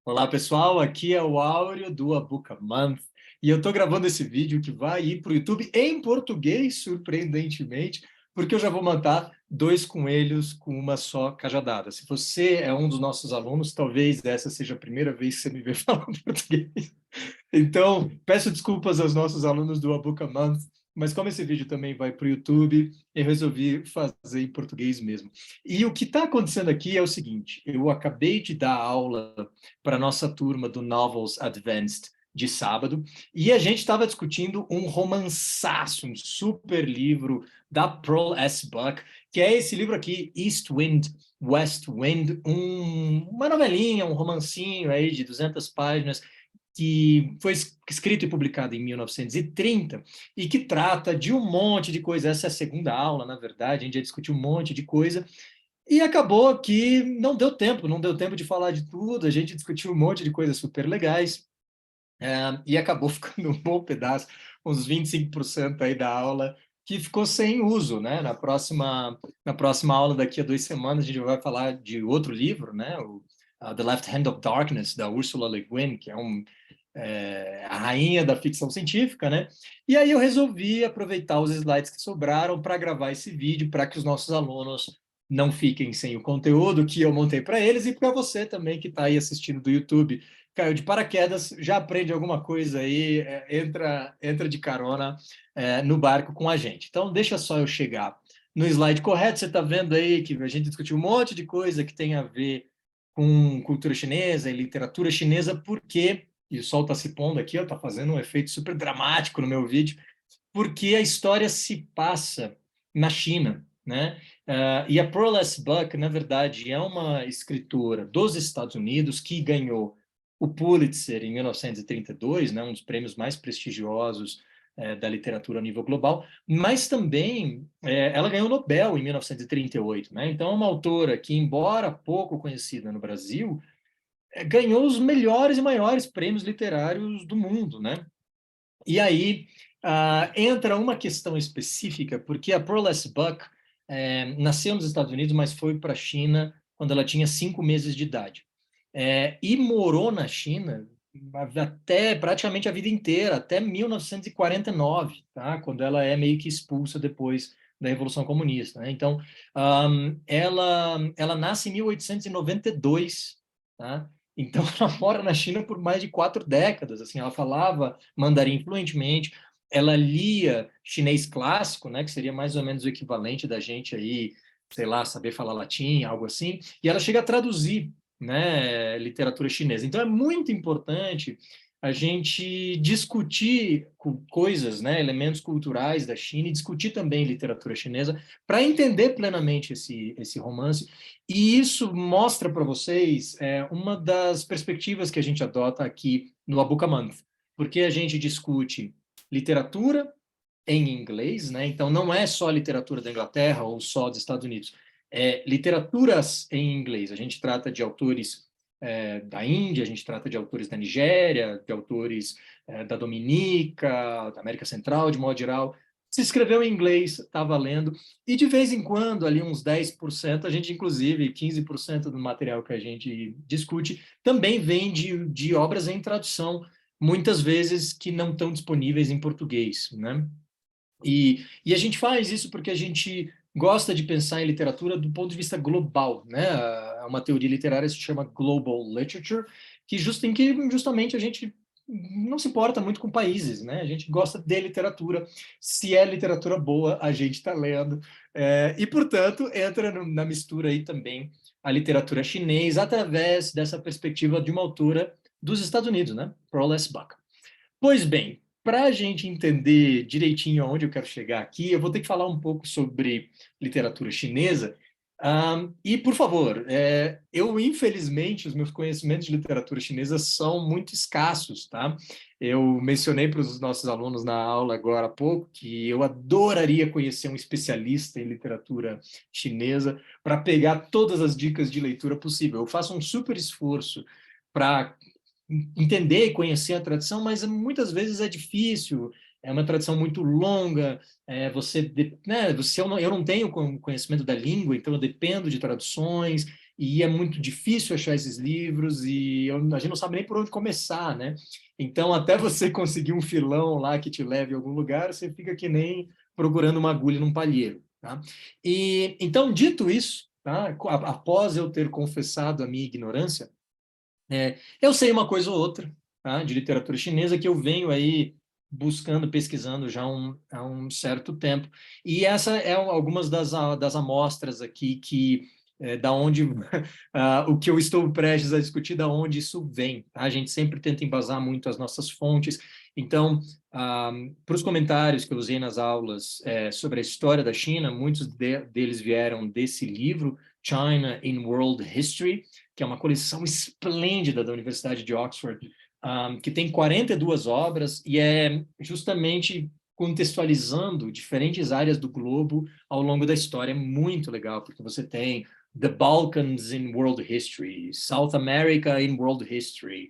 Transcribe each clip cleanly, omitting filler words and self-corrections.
Olá, pessoal. Aqui é o Áureo do A Book a Month e eu estou gravando esse vídeo que vai ir para o YouTube em português, surpreendentemente, porque eu já vou matar dois coelhos com uma só cajadada. Se você é um dos nossos alunos, talvez essa seja a primeira vez que você me vê falando português. Então, peço desculpas aos nossos alunos do A Book a Month, mas como esse vídeo também vai para o YouTube, eu resolvi fazer em português mesmo. E o que está acontecendo aqui é o seguinte: eu acabei de dar aula para a nossa turma do Novels Advanced de sábado, e a gente estava discutindo um romançaço, um super livro da Pearl S. Buck, que é esse livro aqui, East Wind, West Wind, uma novelinha, um romancinho aí de 200 páginas, que foi escrito e publicado em 1930 e que trata de um monte de coisa. Essa é a segunda aula, na verdade, a gente já discutiu um monte de coisa, e acabou que não deu tempo de falar de tudo, a gente discutiu um monte de coisas super legais, e acabou ficando um bom pedaço, uns 25% aí da aula, que ficou sem uso, né? Na próxima aula, daqui a 2 semanas, a gente vai falar de outro livro, né? The Left Hand of Darkness, da Ursula Le Guin, que é a rainha da ficção científica, né? E aí eu resolvi aproveitar os slides que sobraram para gravar esse vídeo, para que os nossos alunos não fiquem sem o conteúdo que eu montei para eles, e para você também que está aí assistindo do YouTube, caiu de paraquedas, já aprende alguma coisa aí, entra de carona no barco com a gente. Então, deixa só eu chegar no slide correto. Você está vendo aí que a gente discutiu um monte de coisa que tem a ver com cultura chinesa e literatura chinesa, porque, e o sol está se pondo aqui, está fazendo um efeito super dramático no meu vídeo, porque a história se passa na China, né? E a Pearl S. Buck, na verdade, é uma escritora dos Estados Unidos que ganhou o Pulitzer em 1932, né? Um dos prêmios mais prestigiosos da literatura a nível global, mas também ela ganhou o Nobel em 1938, né? Então, é uma autora que, embora pouco conhecida no Brasil, ganhou os melhores e maiores prêmios literários do mundo, né? E aí entra uma questão específica, porque a Pearl S. Buck nasceu nos Estados Unidos, mas foi para a China quando ela tinha 5 meses de idade. E morou na China até praticamente a vida inteira, até 1949, tá? Quando ela é meio que expulsa depois da Revolução Comunista, né? Então, ela nasce em 1892, tá? Então, ela mora na China por mais de 4 décadas. Assim, ela falava mandarim fluentemente, ela lia chinês clássico, né, que seria mais ou menos o equivalente da gente aí, sei lá, saber falar latim, algo assim, e ela chega a traduzir, né, literatura chinesa. Então, é muito importante a gente discutir coisas, né, elementos culturais da China, e discutir também literatura chinesa para entender plenamente esse romance. E isso mostra para vocês uma das perspectivas que a gente adota aqui no A Book a Month, porque a gente discute literatura em inglês, né? Então não é só literatura da Inglaterra ou só dos Estados Unidos, é literaturas em inglês. A gente trata de autores da Índia, a gente trata de autores da Nigéria, de autores da Dominica, da América Central, de modo geral. Se escreveu em inglês, está valendo. E de vez em quando, ali uns 10%, a gente, inclusive, 15% do material que a gente discute, também vem de obras em tradução, muitas vezes que não estão disponíveis em português, né? E a gente faz isso porque a gente gosta de pensar em literatura do ponto de vista global, né? Uma teoria literária se chama Global Literature, em que justamente a gente não se importa muito com países, né? A gente gosta de literatura. Se é literatura boa, a gente está lendo. E, portanto, entra na mistura aí também a literatura chinesa através dessa perspectiva de uma autora dos Estados Unidos, né? Pearl S. Buck. Pois bem, para a gente entender direitinho aonde eu quero chegar aqui, eu vou ter que falar um pouco sobre literatura chinesa. E, por favor, infelizmente, os meus conhecimentos de literatura chinesa são muito escassos, tá? Eu mencionei para os nossos alunos na aula agora há pouco que eu adoraria conhecer um especialista em literatura chinesa para pegar todas as dicas de leitura possível. Eu faço um super esforço para entender e conhecer a tradição, mas muitas vezes é difícil, é uma tradição muito longa, né, eu não tenho conhecimento da língua, então eu dependo de traduções, e é muito difícil achar esses livros, e a gente não sabe nem por onde começar, né? Então, até você conseguir um filão lá que te leve a algum lugar, você fica que nem procurando uma agulha num palheiro, tá? E, então, dito isso, tá? Após eu ter confessado a minha ignorância, eu sei uma coisa ou outra, tá? De literatura chinesa que eu venho aí buscando, pesquisando já há um certo tempo. E essa é algumas das amostras aqui da onde o que eu estou prestes a discutir, da onde isso vem. Tá? A gente sempre tenta embasar muito as nossas fontes. Então, para os comentários que eu usei nas aulas sobre a história da China, muitos deles vieram desse livro, China in World History, que é uma coleção esplêndida da Universidade de Oxford, que tem 42 obras e é justamente contextualizando diferentes áreas do globo ao longo da história. É muito legal, porque você tem The Balkans in World History, South America in World History,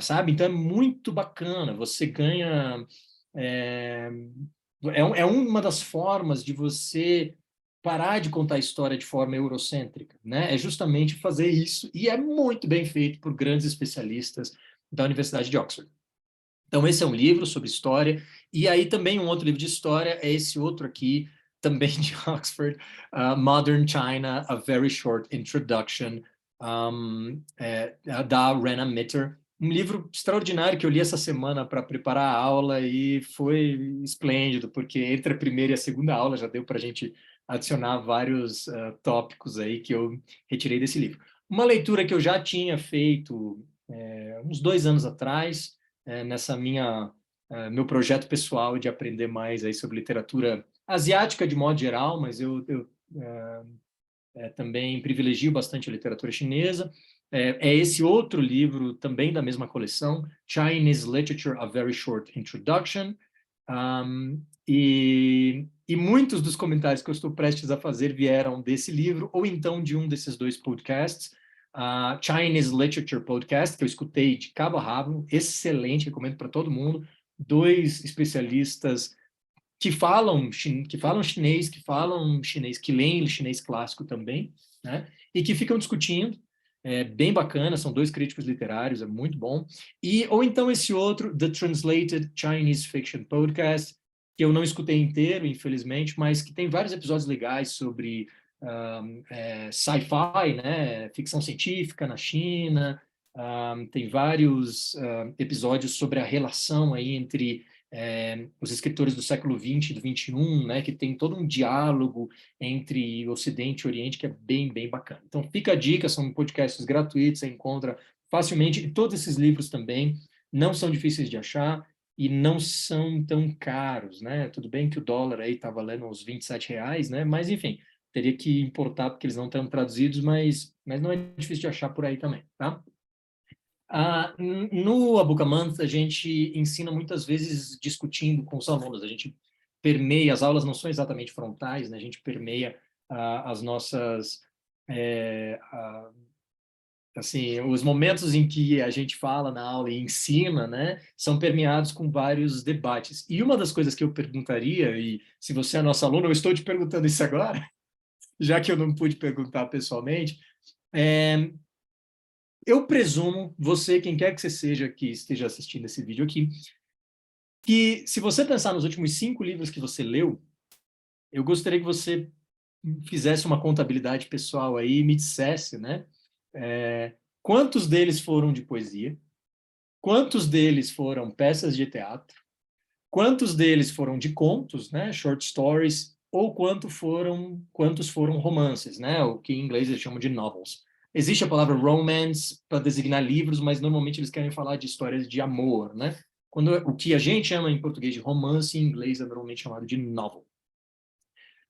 sabe? Então é muito bacana, você ganha... É uma das formas de você parar de contar a história de forma eurocêntrica, né? É justamente fazer isso, e é muito bem feito por grandes especialistas da Universidade de Oxford. Então, esse é um livro sobre história, e aí também um outro livro de história é esse outro aqui, também de Oxford, Modern China, A Very Short Introduction, da Rena Mitter. Um livro extraordinário que eu li essa semana para preparar a aula e foi esplêndido, porque entre a primeira e a segunda aula já deu para a gente adicionar vários tópicos aí que eu retirei desse livro. Uma leitura que eu já tinha feito uns 2 anos atrás, nessa meu projeto pessoal de aprender mais aí sobre literatura asiática de modo geral, mas eu também privilegio bastante a literatura chinesa. É esse outro livro, também da mesma coleção, Chinese Literature, A Very Short Introduction. E muitos dos comentários que eu estou prestes a fazer vieram desse livro, ou então de um desses dois podcasts, Chinese Literature Podcast, que eu escutei de cabo a rabo, excelente, recomendo para todo mundo. 2 especialistas que falam chinês, que leem chinês clássico também, né? E que ficam discutindo. É bem bacana, são 2 críticos literários, é muito bom. Ou então esse outro, The Translated Chinese Fiction Podcast, que eu não escutei inteiro, infelizmente, mas que tem vários episódios legais sobre sci-fi, né? Ficção científica na China. Tem vários episódios sobre a relação aí entre os escritores do século XX e do XXI, né, que tem todo um diálogo entre Ocidente e Oriente que é bem, bem bacana. Então, fica a dica, são podcasts gratuitos, você encontra facilmente, e todos esses livros também não são difíceis de achar e não são tão caros, né? Tudo bem que o dólar aí está valendo uns R$ 27, né? Mas, enfim, teria que importar porque eles não estão traduzidos, mas não é difícil de achar por aí também, tá? No Abucamanth, a gente ensina muitas vezes discutindo com os alunos, a gente permeia, as aulas não são exatamente frontais, né? A gente permeia as nossas, assim, os momentos em que a gente fala na aula e ensina, né, são permeados com vários debates. E uma das coisas que eu perguntaria, e se você é nosso aluno, eu estou te perguntando isso agora, já que eu não pude perguntar pessoalmente, eu presumo, você, quem quer que você seja que esteja assistindo esse vídeo aqui, que se você pensar nos últimos 5 livros que você leu, eu gostaria que você fizesse uma contabilidade pessoal aí e me dissesse, né? Quantos deles foram de poesia? Quantos deles foram peças de teatro? Quantos deles foram de contos, né? Short stories? Ou quantos foram romances, né? O que em inglês eles chamam de novels. Existe a palavra romance para designar livros, mas normalmente eles querem falar de histórias de amor, né? O que a gente chama em português de romance, em inglês é normalmente chamado de novel.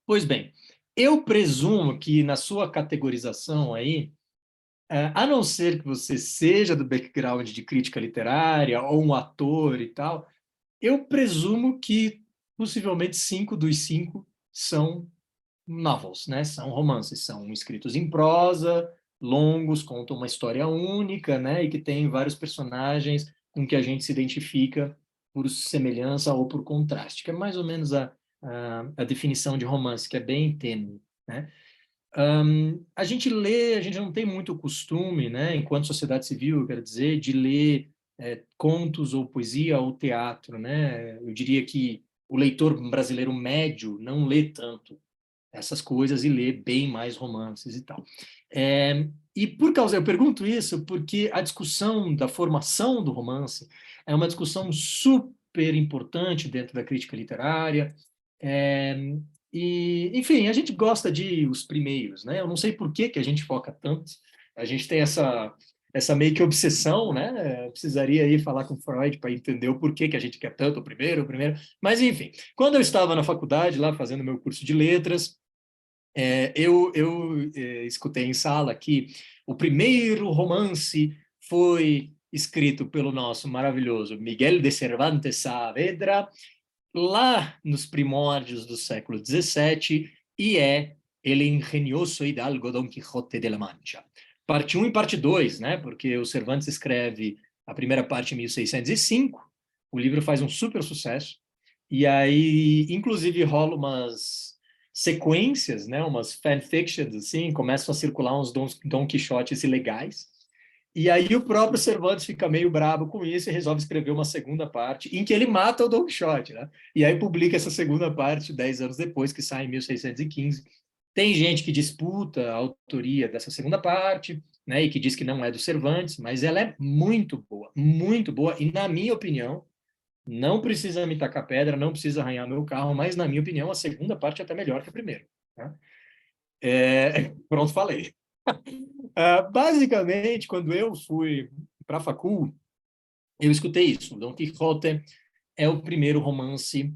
Pois bem, eu presumo que na sua categorização aí, a não ser que você seja do background de crítica literária ou um ator e tal, eu presumo que possivelmente 5 dos 5 são novels, né? São romances, são escritos em prosa, longos, contam uma história única, né? E que tem vários personagens com que a gente se identifica por semelhança ou por contraste, que é mais ou menos a definição de romance, que é bem tênue, né? A gente lê, a gente não tem muito costume, né, enquanto sociedade civil, eu quero dizer, de ler contos ou poesia ou teatro, né? Eu diria que o leitor brasileiro médio não lê tanto essas coisas e lê bem mais romances e tal. E por causa, eu pergunto isso porque a discussão da formação do romance é uma discussão super importante dentro da crítica literária. É, enfim, a gente gosta de os primeiros, né? Eu não sei por que que a gente foca tanto. A gente tem essa meio que obsessão, né? Eu precisaria ir falar com Freud para entender o porquê que a gente quer tanto o primeiro. Mas, enfim, quando eu estava na faculdade, lá fazendo meu curso de letras, eu escutei em sala que o primeiro romance foi escrito pelo nosso maravilhoso Miguel de Cervantes Saavedra, lá nos primórdios do século XVII, e é El Ingenioso Hidalgo Don Quixote de la Mancha. Parte 1 e parte 2, né? Porque o Cervantes escreve a primeira parte em 1605, o livro faz um super sucesso, e aí, inclusive, rola umas sequências, né? Umas fanfictions, assim, começam a circular uns Don Quixotes ilegais, e aí o próprio Cervantes fica meio bravo com isso e resolve escrever uma segunda parte em que ele mata o Don Quixote, né? E aí publica essa segunda parte 10 anos depois, que sai em 1615. Tem gente que disputa a autoria dessa segunda parte, né, e que diz que não é do Cervantes, mas ela é muito boa, e na minha opinião, não precisa me tacar pedra, não precisa arranhar meu carro, mas na minha opinião a segunda parte é até melhor que a primeira. Né? Pronto, falei. Basicamente, quando eu fui para a facul, eu escutei isso. Don Quixote é o primeiro romance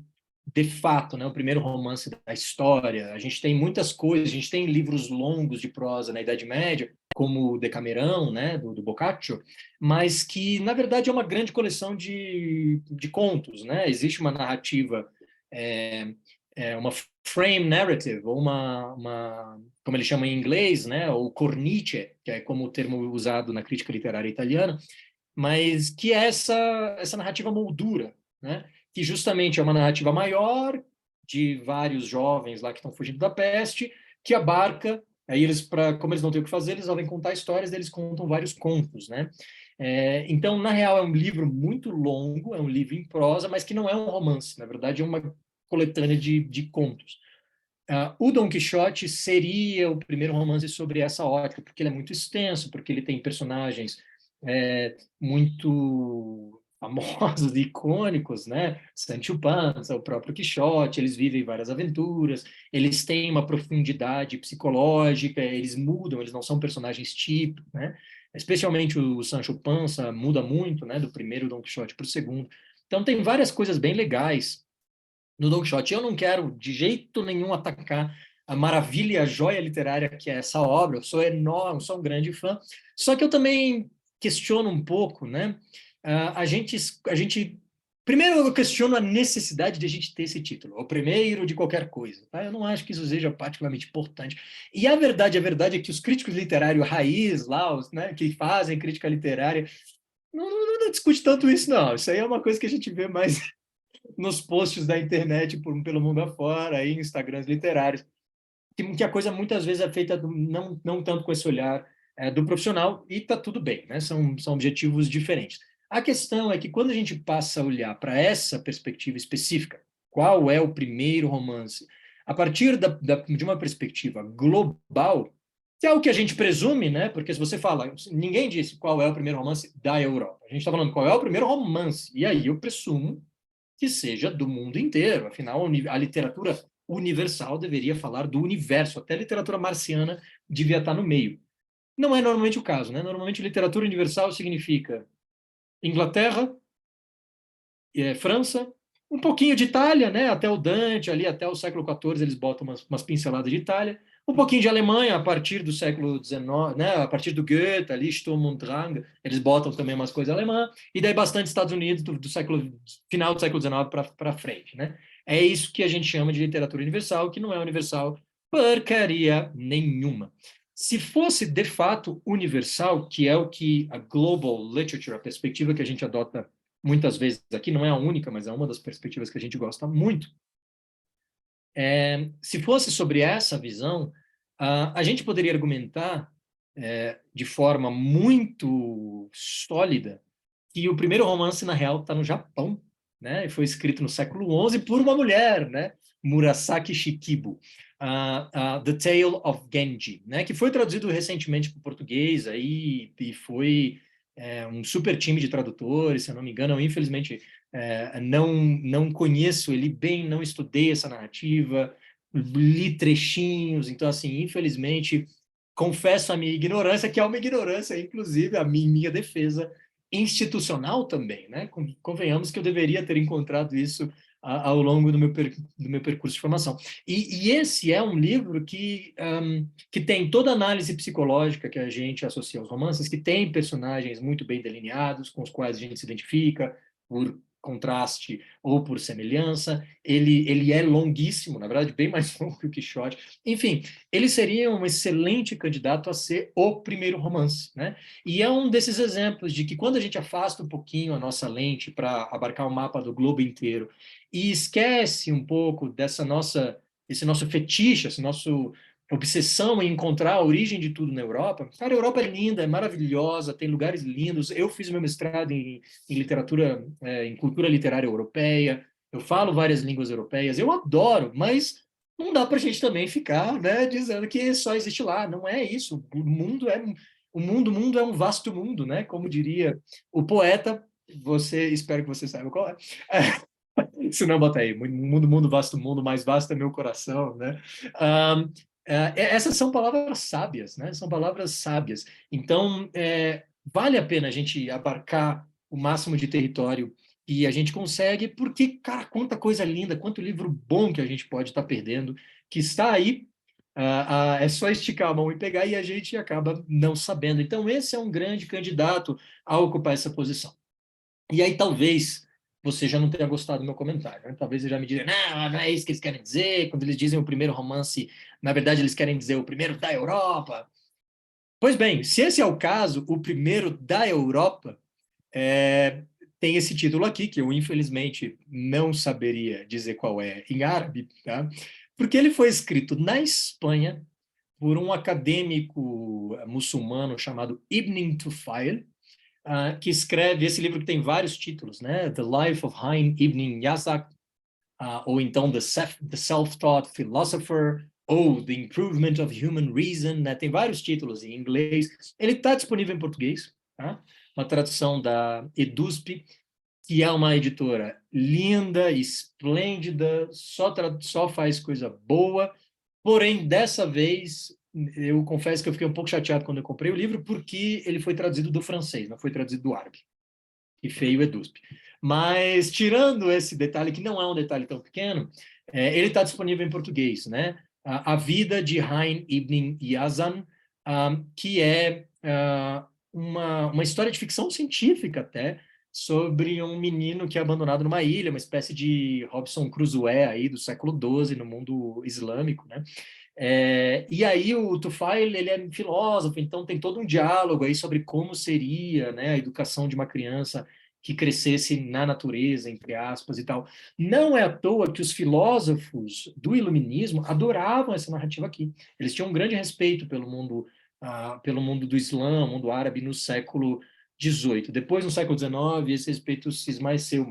de fato, né? O primeiro romance da história. A gente tem muitas coisas, a gente tem livros longos de prosa na Idade Média, como o Decamerão, né, do Boccaccio, mas que, na verdade, é uma grande coleção de contos, né? Existe uma narrativa, é, uma frame narrative, ou como ele chama em inglês, né, ou cornice, que é como o termo usado na crítica literária italiana, mas que é essa narrativa moldura, né? Que justamente é uma narrativa maior de vários jovens lá que estão fugindo da peste, que abarca, aí eles, como eles não têm o que fazer, eles resolvem contar histórias, eles contam vários contos, né? Então, na real, é um livro muito longo, é um livro em prosa, mas que não é um romance, na verdade é uma coletânea de contos. O Don Quixote seria o primeiro romance sobre essa ótica, porque ele é muito extenso, porque ele tem personagens muito famosos e icônicos, né? Sancho Panza, o próprio Quixote, eles vivem várias aventuras, eles têm uma profundidade psicológica, eles mudam, eles não são personagens tipo, né? Especialmente o Sancho Panza muda muito, né? Do primeiro Don Quixote para o segundo. Então tem várias coisas bem legais no Don Quixote. Eu não quero de jeito nenhum atacar a maravilha, a joia literária que é essa obra. Eu sou enorme, sou um grande fã. Só que eu também questiono um pouco, né? A gente primeiro eu questiono a necessidade de a gente ter esse título, o primeiro de qualquer coisa. Tá? Eu não acho que isso seja particularmente importante. E a verdade é que os críticos literários raiz lá, né, que fazem crítica literária, não discute tanto isso, não. Isso aí é uma coisa que a gente vê mais nos posts da internet pelo mundo afora, aí, em Instagrams literários, que a coisa muitas vezes é feita não tanto com esse olhar do profissional, e está tudo bem, né? São objetivos diferentes. A questão é que quando a gente passa a olhar para essa perspectiva específica, qual é o primeiro romance, a partir de uma perspectiva global, que é o que a gente presume, né? Porque se você fala, ninguém disse qual é o primeiro romance da Europa. A gente está falando qual é o primeiro romance. E aí eu presumo que seja do mundo inteiro. Afinal, a literatura universal deveria falar do universo. Até a literatura marciana devia estar no meio. Não é normalmente o caso, né? Normalmente, literatura universal significa Inglaterra, França, um pouquinho de Itália, né? Até o Dante, ali até o século XIV, eles botam umas pinceladas de Itália. Um pouquinho de Alemanha, a partir do século XIX, né? A partir do Goethe, ali, Sturm und Drang, eles botam também umas coisas alemãs. E daí bastante Estados Unidos, final do século XIX para frente, né? É isso que a gente chama de literatura universal, que não é universal porcaria nenhuma. Se fosse, de fato, universal, que é o que a global literature, a perspectiva que a gente adota muitas vezes aqui, não é a única, mas é uma das perspectivas que a gente gosta muito. Se fosse sobre essa visão, A gente poderia argumentar de forma muito sólida que o primeiro romance, na real, está no Japão, né? E foi escrito no século XI por uma mulher, né? Murasaki Shikibu, The Tale of Genji, né? Que foi traduzido recentemente para o português aí, e foi um super time de tradutores, se eu não me engano. Eu, infelizmente, não conheço ele bem, não estudei essa narrativa, li trechinhos, então, assim, infelizmente, confesso a minha ignorância, que é uma ignorância, inclusive, a minha defesa institucional também, né? Convenhamos que eu deveria ter encontrado isso ao longo do meu percurso de formação. E esse é um livro que tem toda a análise psicológica que a gente associa aos romances, que tem personagens muito bem delineados, com os quais a gente se identifica por contraste ou por semelhança. Ele é longuíssimo, na verdade, bem mais longo que o Quixote. Enfim, ele seria um excelente candidato a ser o primeiro romance, né? E é um desses exemplos de que quando a gente afasta um pouquinho a nossa lente para abarcar o mapa do globo inteiro e esquece um pouco esse nosso fetiche, esse nosso obsessão em encontrar a origem de tudo na Europa. Cara, a Europa é linda, é maravilhosa, tem lugares lindos. Eu fiz meu mestrado em literatura, em cultura literária europeia. Eu falo várias línguas europeias. Eu adoro, mas não dá para a gente também ficar, né, dizendo que só existe lá. Não é isso. O mundo é um vasto mundo, né? Como diria o poeta. Espero que você saiba qual é. Se não, bota aí. Mundo, vasto mundo, mais vasto é meu coração, né? Um, Essas são palavras sábias, né? São palavras sábias. Então, vale a pena a gente abarcar o máximo de território e a gente consegue, porque, cara, quanta coisa linda, quanto livro bom que a gente pode estar perdendo, que está aí, é só esticar a mão e pegar e a gente acaba não sabendo. Então, esse é um grande candidato a ocupar essa posição. E aí, talvez você já não tenha gostado do meu comentário, né? Talvez você já me diga, não, não é isso que eles querem dizer. Quando eles dizem o primeiro romance, na verdade, eles querem dizer o primeiro da Europa. Pois bem, se esse é o caso, o primeiro da Europa tem esse título aqui, que eu, infelizmente, não saberia dizer qual é em árabe, tá? Porque ele foi escrito na Espanha por um acadêmico muçulmano chamado Ibn Tufail, que escreve esse livro que tem vários títulos, né? The Life of Haim Ibn Yazak, ou então The Self-Taught Philosopher, ou The Improvement of Human Reason, né? Tem vários títulos em inglês. Ele está disponível em português, tá? Uma tradução da EDUSP, que é uma editora linda, esplêndida, só faz coisa boa, porém, dessa vez, eu confesso que eu fiquei um pouco chateado quando eu comprei o livro, porque ele foi traduzido do francês, não foi traduzido do árabe. E feio é DUSP. Mas, tirando esse detalhe, que não é um detalhe tão pequeno, ele está disponível em português, né? A Vida de Haim Ibn Yazan, que é uma história de ficção científica até, sobre um menino que é abandonado numa ilha, uma espécie de Robinson Crusoe aí do século XII no mundo islâmico, né? E aí o Tufail, ele é filósofo, então tem todo um diálogo aí sobre como seria, né, a educação de uma criança que crescesse na natureza, entre aspas, e tal. Não é à toa que os filósofos do iluminismo adoravam essa narrativa aqui. Eles tinham um grande respeito pelo mundo do Islã, mundo árabe, no século XVIII. Depois, no século XIX, esse respeito se esmaeceu,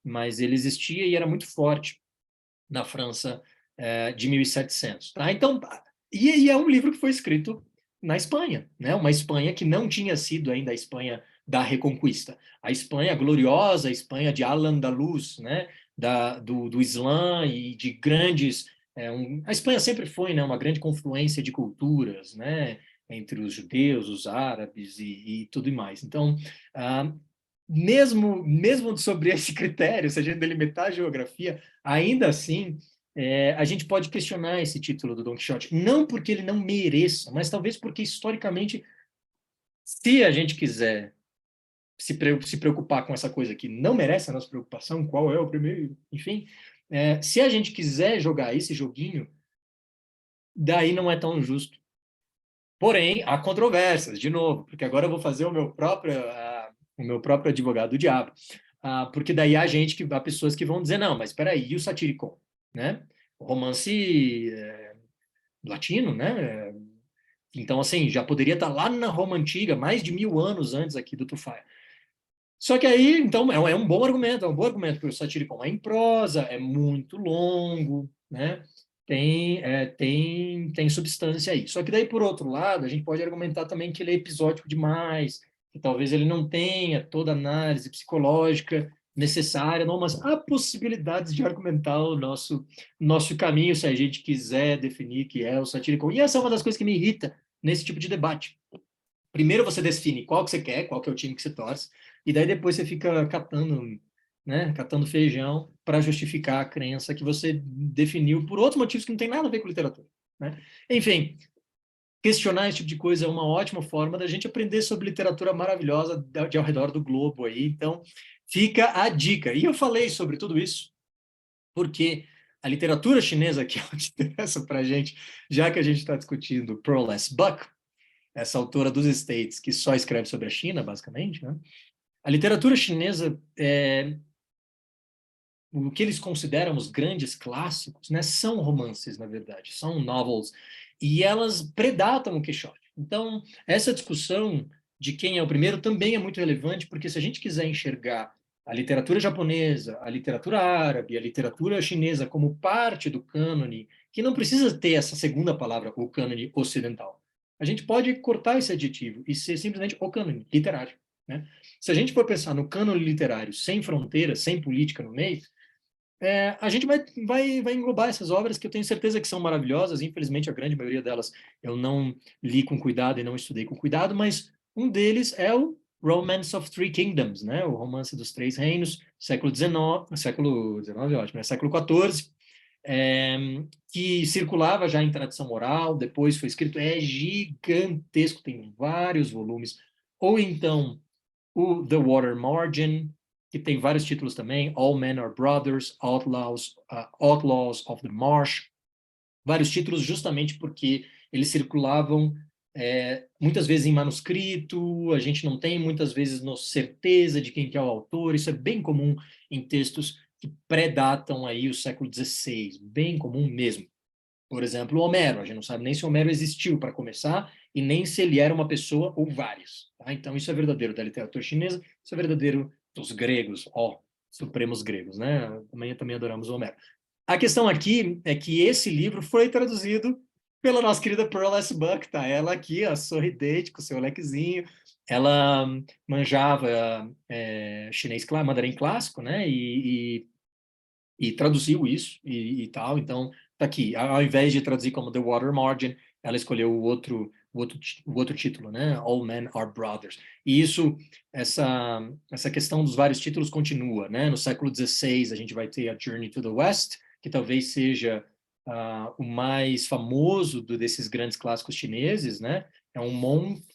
mas ele existia e era muito forte na França de 1700. Tá? Então, e é um livro que foi escrito na Espanha, né? Uma Espanha que não tinha sido ainda a Espanha da Reconquista. A Espanha gloriosa, a Espanha de Al-Andalus, né? Do Islã e de grandes... a Espanha sempre foi, né, uma grande confluência de culturas, né? Entre os judeus, os árabes e tudo mais. Então, mesmo sobre esse critério, se a gente delimitar a geografia, ainda assim, a gente pode questionar esse título do Don Quixote. Não porque ele não mereça, mas talvez porque, historicamente, se a gente quiser se preocupar com essa coisa que não merece a nossa preocupação, qual é o primeiro, enfim, se a gente quiser jogar esse joguinho, daí não é tão justo. Porém, há controvérsias, de novo, porque agora eu vou fazer o meu próprio advogado do diabo. Porque daí há pessoas que vão dizer, não, mas espera aí, e o Satiricon? Né? O romance latino, né? Então, assim, já poderia estar lá na Roma Antiga, mais de 1000 anos antes aqui do Tufaia. Só que aí, então, é um bom argumento, porque o Satyricon é em prosa, é muito longo, né? Tem substância aí. Só que daí, por outro lado, a gente pode argumentar também que ele é episódico demais, que talvez ele não tenha toda a análise psicológica necessária, não, mas há possibilidades de argumentar o nosso caminho, se a gente quiser definir que é o Satyricon. E essa é uma das coisas que me irrita nesse tipo de debate. Primeiro você define qual que você quer, qual que é o time que você torce, e daí depois você fica catando, né, catando feijão para justificar a crença que você definiu por outros motivos que não tem nada a ver com literatura, né? Enfim, questionar esse tipo de coisa é uma ótima forma da gente aprender sobre literatura maravilhosa de ao redor do globo aí. Então, fica a dica. E eu falei sobre tudo isso porque a literatura chinesa, que é o que interessa para a gente, já que a gente está discutindo Pearl S. Buck, essa autora dos States, que só escreve sobre a China, basicamente, né? A literatura chinesa, o que eles consideram os grandes clássicos, né, são romances, na verdade, são novels, e elas predatam o Quixote. Então, essa discussão de quem é o primeiro também é muito relevante, porque se a gente quiser enxergar a literatura japonesa, a literatura árabe, a literatura chinesa como parte do cânone, que não precisa ter essa segunda palavra, o cânone ocidental. A gente pode cortar esse adjetivo e ser simplesmente o cânone literário, né? Se a gente for pensar no cânone literário sem fronteiras, sem política no meio, a gente vai englobar essas obras que eu tenho certeza que são maravilhosas. Infelizmente, a grande maioria delas eu não li com cuidado e não estudei com cuidado, mas um deles é o Romance of Three Kingdoms, né? O Romance dos Três Reinos, século XIX é ótimo, século XIV, é, que circulava já em tradição oral, depois foi escrito, é gigantesco, tem vários volumes. Ou então o The Water Margin, que tem vários títulos também, All Men Are Brothers, Outlaws of the Marsh, vários títulos justamente porque eles circulavam muitas vezes em manuscrito, a gente não tem muitas vezes certeza de quem que é o autor, isso é bem comum em textos que predatam aí o século XVI, bem comum mesmo. Por exemplo, Homero, a gente não sabe nem se Homero existiu para começar e nem se ele era uma pessoa ou várias. Tá? Então, isso é verdadeiro da literatura chinesa, isso é verdadeiro dos gregos, supremos gregos, né? Também adoramos Homero. A questão aqui é que esse livro foi traduzido pela nossa querida Pearl S. Buck, tá? Ela aqui, ó, sorridente, com seu lequezinho, ela manjava chinês, mandarim clássico, né? E traduziu isso e tal. Então, tá aqui. Ao invés de traduzir como The Water Margin, ela escolheu o outro título, né? All Men Are Brothers. E essa questão dos vários títulos continua, né? No século XVI, a gente vai ter a Journey to the West, que talvez seja o mais famoso desses grandes clássicos chineses, né? É um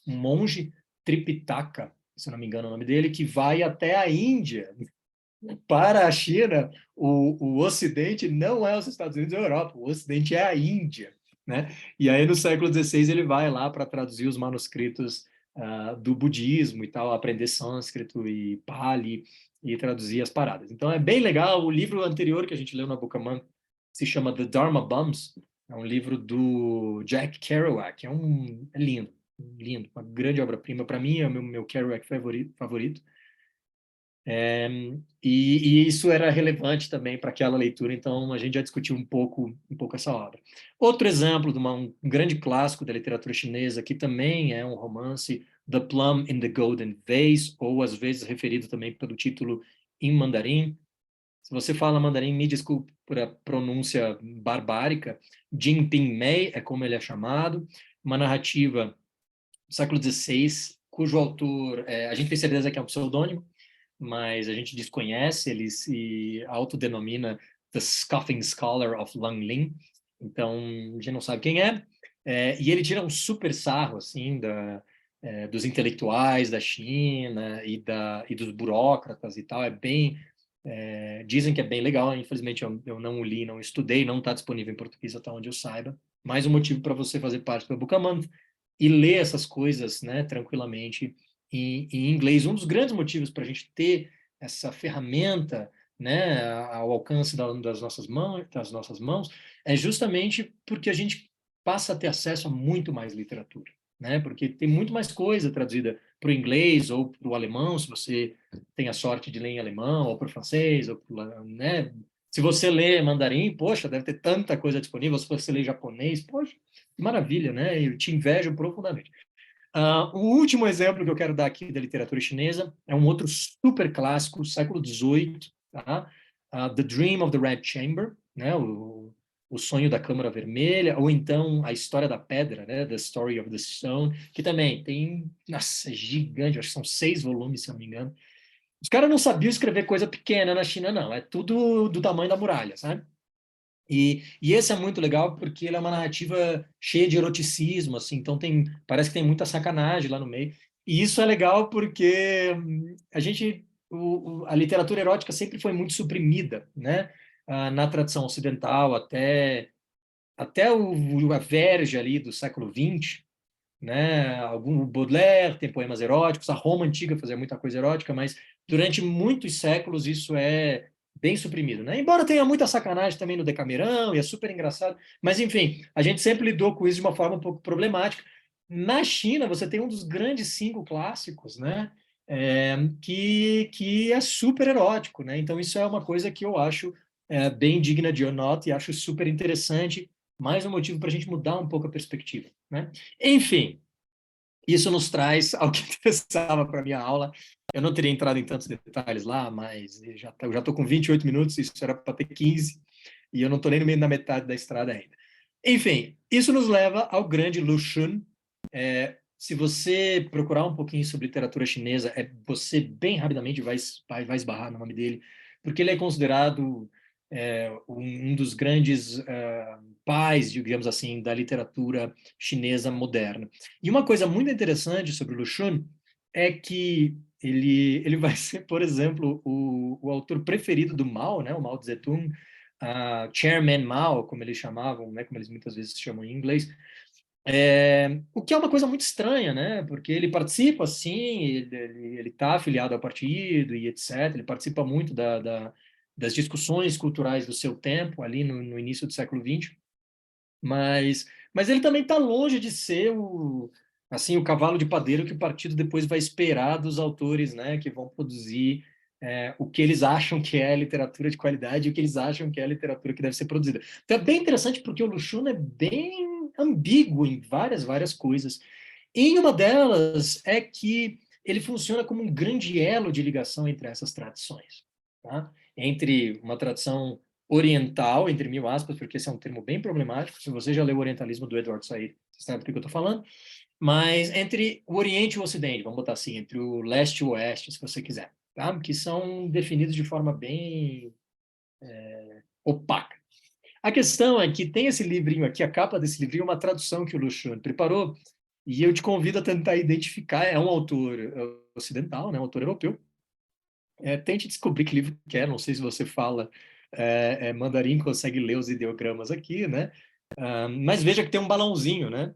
monge Tripitaka, se eu não me engano o nome dele, que vai até a Índia. Para a China, o Ocidente não é os Estados Unidos e a Europa, o Ocidente é a Índia, né? E aí no século XVI ele vai lá para traduzir os manuscritos do budismo e tal, aprender sânscrito e Pali e traduzir as paradas. Então é bem legal. O livro anterior que a gente leu na Bucaman se chama The Dharma Bums, é um livro do Jack Kerouac, é lindo, lindo, uma grande obra-prima. Para mim é o meu Kerouac favorito. E isso era relevante também para aquela leitura, então a gente já discutiu um pouco essa obra. Outro exemplo de um grande clássico da literatura chinesa, que também é um romance, The Plum in the Golden Vase, ou às vezes referido também pelo título em mandarim. Se você fala mandarim, me desculpe por a pronúncia barbárica, Jin Ping Mei é como ele é chamado, uma narrativa do século XVI, cujo autor, a gente tem certeza que é um pseudônimo, mas a gente desconhece, ele se autodenomina The Scoffing Scholar of Langling, então a gente não sabe quem é, e ele tira um super sarro, assim, dos intelectuais da China e dos burocratas e tal, dizem que é bem legal, infelizmente eu não o li, não estudei, não está disponível em português até onde eu saiba, mais um motivo para você fazer parte do Bookamath e ler essas coisas, né, tranquilamente em inglês. Um dos grandes motivos para a gente ter essa ferramenta, né, ao alcance das nossas mãos, é justamente porque a gente passa a ter acesso a muito mais literatura, né? Porque tem muito mais coisa traduzida para o inglês ou para o alemão, se você tem a sorte de ler em alemão, ou para o francês, ou pro, né? Se você lê mandarim, poxa, deve ter tanta coisa disponível. Se você lê japonês, poxa, que maravilha, né? Eu te invejo profundamente. O último exemplo que eu quero dar aqui da literatura chinesa é um outro super clássico, século XVIII, tá? The Dream of the Red Chamber, né? O Sonho da Câmara Vermelha, ou então A História da Pedra, né? The Story of the Stone, que também tem, nossa, é gigante, acho que são 6 volumes, se eu não me engano. Os caras não sabiam escrever coisa pequena na China, não. É tudo do tamanho da muralha, sabe? E esse é muito legal porque ele é uma narrativa cheia de eroticismo, assim, então parece que tem muita sacanagem lá no meio. E isso é legal porque a literatura erótica sempre foi muito suprimida, né? Na tradição ocidental, até a Verge ali do século XX, né? O Baudelaire tem poemas eróticos, a Roma antiga fazia muita coisa erótica, mas durante muitos séculos isso é bem suprimido, né? Embora tenha muita sacanagem também no Decamerão, e é super engraçado, mas enfim, a gente sempre lidou com isso de uma forma um pouco problemática. Na China, você tem um dos grandes 5 clássicos, né? Que é super erótico, né? Então isso é uma coisa que eu acho bem digna de nota e acho super interessante, mais um motivo para a gente mudar um pouco a perspectiva, né? Enfim, isso nos traz ao que interessava para a minha aula. Eu não teria entrado em tantos detalhes lá, mas eu já estou com 28 minutos, isso era para ter 15, e eu não estou nem no meio da metade da estrada ainda. Enfim, isso nos leva ao grande Lu Xun. Se você procurar um pouquinho sobre literatura chinesa, você bem rapidamente vai esbarrar no nome dele, porque ele é considerado um dos grandes pais, digamos assim, da literatura chinesa moderna. E uma coisa muito interessante sobre o Lu Xun é que ele vai ser, por exemplo, o autor preferido do Mao, né, o Mao Tse-tung, Chairman Mao, como eles chamavam, né, como eles muitas vezes chamam em inglês, o que é uma coisa muito estranha, né? Porque ele participa, sim, ele está afiliado ao partido e etc. Ele participa muito das discussões culturais do seu tempo, ali no início do século XX, mas ele também está longe de ser assim, o cavalo de padeiro que o partido depois vai esperar dos autores, né? Que vão produzir o que eles acham que é literatura de qualidade e o que eles acham que é a literatura que deve ser produzida. Então é bem interessante porque o Lu Xun é bem ambíguo em várias coisas. E uma delas é que ele funciona como um grande elo de ligação entre essas tradições, tá? Entre uma tradição oriental, entre mil aspas, porque esse é um termo bem problemático. Se você já leu o Orientalismo do Edward Said, você sabe do que eu estou falando. Mas entre o Oriente e o Ocidente, vamos botar assim, entre o leste e o oeste, se você quiser, tá? Que são definidos de forma bem opaca. A questão é que tem esse livrinho aqui, a capa desse livrinho é uma tradução que o Lu Xun preparou, e eu te convido a tentar identificar. É um autor ocidental, né, um autor europeu. Tente descobrir que livro que é, não sei se você fala mandarim, consegue ler os ideogramas aqui, né? Mas veja que tem um balãozinho, né?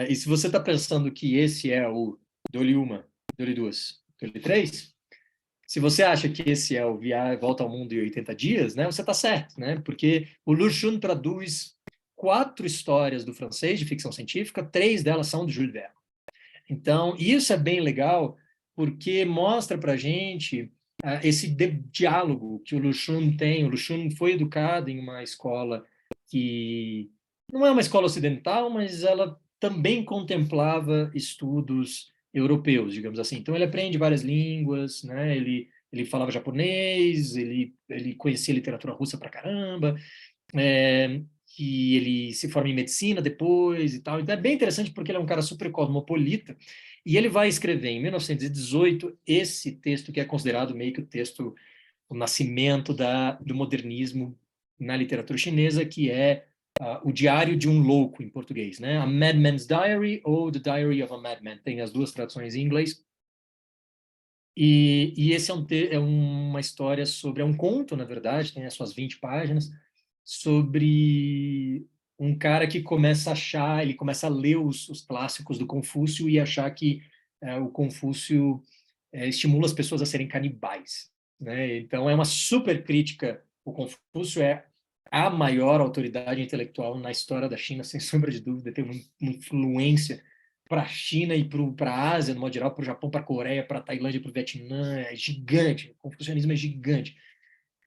E se você está pensando que esse é o Dole uma, Dole duas, Dole três, se você acha que esse é o Volta ao Mundo em 80 Dias, né, você está certo, né? Porque o Lu Xun traduz 4 histórias do francês de ficção científica, 3 delas são do Jules Verne. Então, isso é bem legal, porque mostra para a gente esse diálogo que o Lu Xun tem. O Lu Xun foi educado em uma escola que não é uma escola ocidental, mas ela também contemplava estudos europeus, digamos assim. Então, ele aprende várias línguas, né? Ele falava japonês, ele conhecia literatura russa pra caramba, que ele se forma em medicina depois e tal. Então é bem interessante porque ele é um cara super cosmopolita e ele vai escrever em 1918 esse texto que é considerado meio que o nascimento do modernismo na literatura chinesa, que é o Diário de um Louco, em português, né? A Madman's Diary ou The Diary of a Madman. Tem as duas traduções em inglês. E esse é uma história sobre, é um conto, na verdade, tem as suas 20 páginas, sobre um cara que começa a achar, ele começa a ler os clássicos do Confúcio e achar que o Confúcio estimula as pessoas a serem canibais, né? Então é uma super crítica. O Confúcio é a maior autoridade intelectual na história da China, sem sombra de dúvida, tem uma influência para a China e para a Ásia, no modo geral, para o Japão, para a Coreia, para a Tailândia, para o Vietnã, é gigante, o confucionismo é gigante.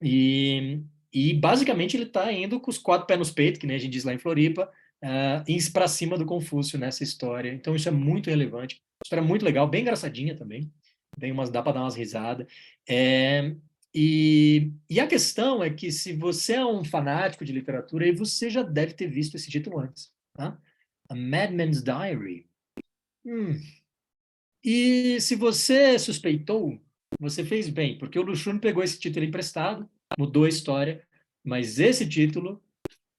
E, basicamente, ele está indo com os 4 pés nos peitos, que nem a gente diz lá em Floripa, para cima do Confúcio nessa história. Então, isso é muito relevante. História muito legal, bem engraçadinha também. Dá para dar umas risadas. E a questão é que, se você é um fanático de literatura, aí você já deve ter visto esse título antes. Tá? A Madman's Diary. E se você suspeitou, você fez bem, porque o Luxun pegou esse título emprestado, mudou a história, mas esse título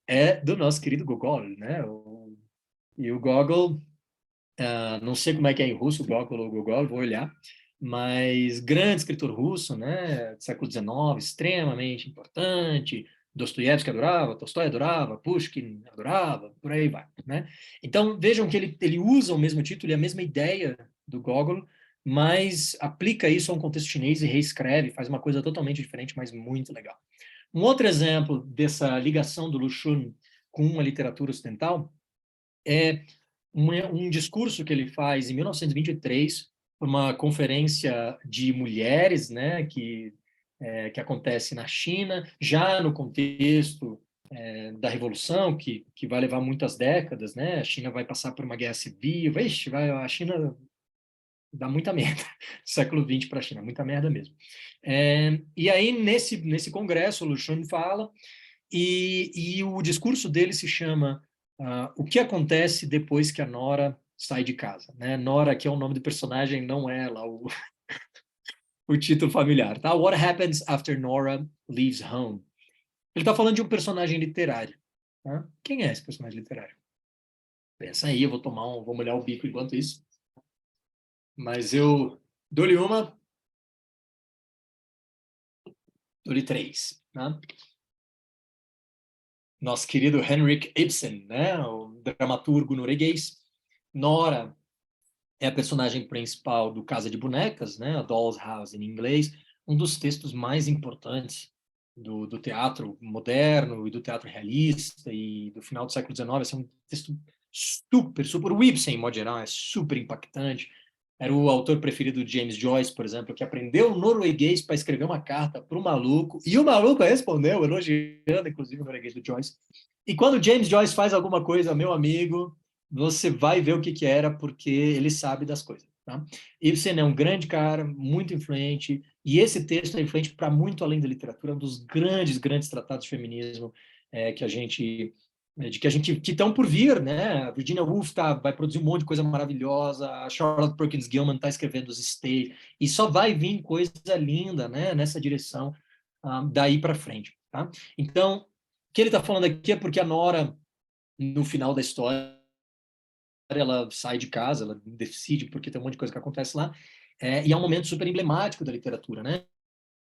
é do nosso querido Gogol, né? E o Gogol, não sei como é que é em russo, Gogol ou Gogol, vou olhar, mas grande escritor russo, né? Do século XIX, extremamente importante. Dostoiévski adorava, Tolstói adorava, Pushkin adorava, por aí vai, né? Então, vejam que ele usa o mesmo título e a mesma ideia do Gogol, mas aplica isso a um contexto chinês e reescreve, faz uma coisa totalmente diferente, mas muito legal. Um outro exemplo dessa ligação do Luxun com a literatura ocidental é um discurso que ele faz em 1923, uma conferência de mulheres, né, que acontece na China, já no contexto da Revolução, que vai levar muitas décadas, né? A China vai passar por uma guerra civil, a China dá muita merda, século XX para a China, muita merda mesmo. E aí, nesse congresso, o Lu Xun fala, e o discurso dele se chama O que acontece depois que a Nora sai de casa, né? Nora, que é o nome do personagem, não é lá o título familiar, tá? What happens after Nora leaves home? Ele está falando de um personagem literário, tá? Quem é esse personagem literário? Pensa aí, eu vou molhar o bico enquanto isso, mas eu dou-lhe uma, dou-lhe três, tá? Nosso querido Henrik Ibsen, né? O dramaturgo norueguês. Nora é a personagem principal do Casa de Bonecas, né? A Doll's House em inglês, um dos textos mais importantes do teatro moderno e do teatro realista e do final do século XIX. Esse é um texto super... O Ibsen, em modo geral, é super impactante. Era o autor preferido de James Joyce, por exemplo, que aprendeu norueguês para escrever uma carta para o maluco, e o maluco respondeu, elogiando, inclusive, o norueguês do Joyce. E quando James Joyce faz alguma coisa, meu amigo, você vai ver o que era, porque ele sabe das coisas. Tá? Ibsen é um grande cara, muito influente, e esse texto é influente para muito além da literatura, um dos grandes tratados de feminismo que a gente que estão por vir, né? A Virginia Woolf vai produzir um monte de coisa maravilhosa, a Charlotte Perkins Gilman está escrevendo os Stay, e só vai vir coisa linda, né? Nessa direção daí para frente, tá? Então, o que ele está falando aqui é porque a Nora, no final da história, ela sai de casa, ela decide, porque tem um monte de coisa que acontece lá, e é um momento super emblemático da literatura, né?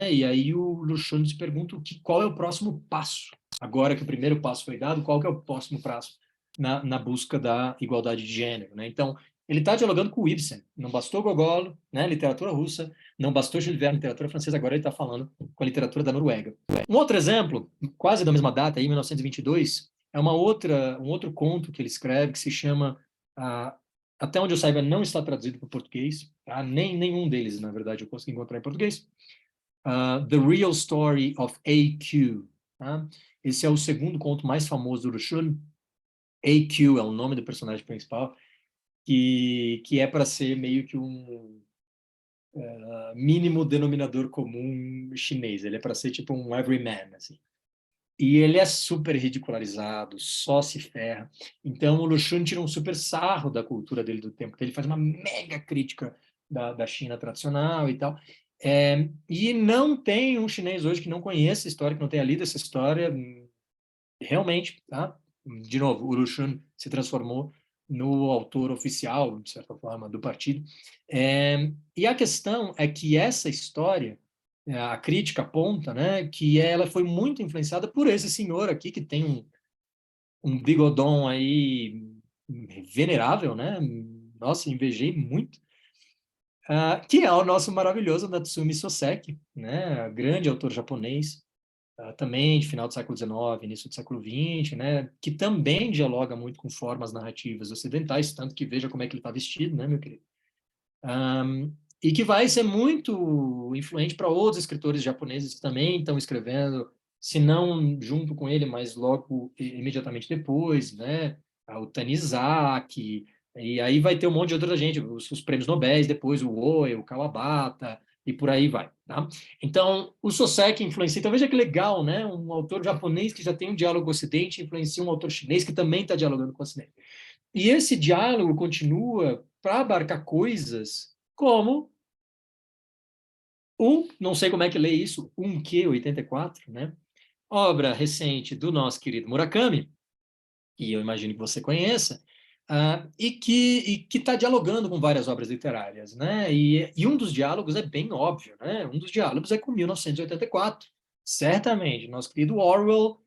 E aí o Luciano se pergunta qual é o próximo passo. Agora que o primeiro passo foi dado, qual que é o próximo passo na busca da igualdade de gênero, né? Então, ele está dialogando com o Ibsen. Não bastou Gogol, né, literatura russa, não bastou Jules Verne, literatura francesa, agora ele está falando com a literatura da Noruega. Um outro exemplo, quase da mesma data, aí, 1922, é um outro conto que ele escreve que se chama, até onde eu saiba, não está traduzido para o português, tá? Nenhum deles, na verdade, eu consegui encontrar em português. The Real Story of A.Q. Tá? Esse é o segundo conto mais famoso do Luxun. A.Q. é o nome do personagem principal, que é para ser meio que um mínimo denominador comum chinês. Ele é para ser tipo um everyman, assim. E ele é super ridicularizado, só se ferra. Então o Luxun tira um super sarro da cultura dele do tempo, ele faz uma mega crítica da China tradicional e tal. E não tem um chinês hoje que não conheça a história, que não tenha lido essa história, realmente, tá? De novo, o Luxun se transformou no autor oficial, de certa forma, do partido. E a questão é que essa história, a crítica aponta, né, que ela foi muito influenciada por esse senhor aqui, que tem um bigodão aí venerável, né? Nossa, invejei muito. Que é o nosso maravilhoso Natsumi Soseki, né? Grande autor japonês, também de final do século XIX, início do século XX, né, que também dialoga muito com formas narrativas ocidentais, tanto que veja como é que ele está vestido, né, meu querido? E que vai ser muito influente para outros escritores japoneses que também estão escrevendo, se não junto com ele, mas logo, imediatamente depois, né? O Tanizaki, e aí vai ter um monte de outra gente, os prêmios Nobel, depois o Oe, o Kawabata, e por aí vai, tá? Então, o Soseki influencia. Então, veja que legal, né? Um autor japonês que já tem um diálogo com o Ocidente influencia um autor chinês que também está dialogando com o Ocidente. E esse diálogo continua para abarcar coisas como não sei como é que lê isso, Q 84, né? Obra recente do nosso querido Murakami, que eu imagino que você conheça, e que está dialogando com várias obras literárias, né? E um dos diálogos é bem óbvio, né? Um dos diálogos é com 1984. Certamente, nosso querido Orwell,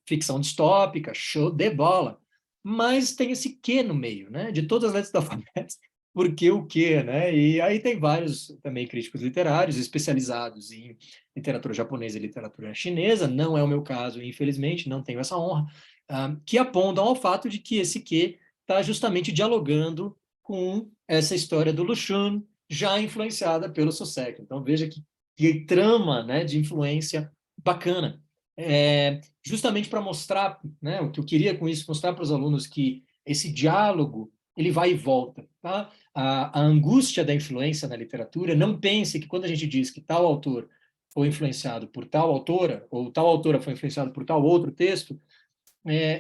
ficção distópica, show de bola. Mas tem esse quê no meio, né? De todas as letras do alfabeto, por que o quê, né? E aí tem vários também críticos literários especializados em literatura japonesa e literatura chinesa, não é o meu caso, infelizmente, não tenho essa honra, que apontam ao fato de que esse quê está justamente dialogando com essa história do Lushun, já influenciada pelo Soseki. Então, veja que trama, né, de influência bacana. Justamente para mostrar, né, o que eu queria com isso, mostrar para os alunos que esse diálogo ele vai e volta. Tá? A angústia da influência na literatura, não pense que quando a gente diz que tal autor foi influenciado por tal autora, ou tal autora foi influenciada por tal outro texto,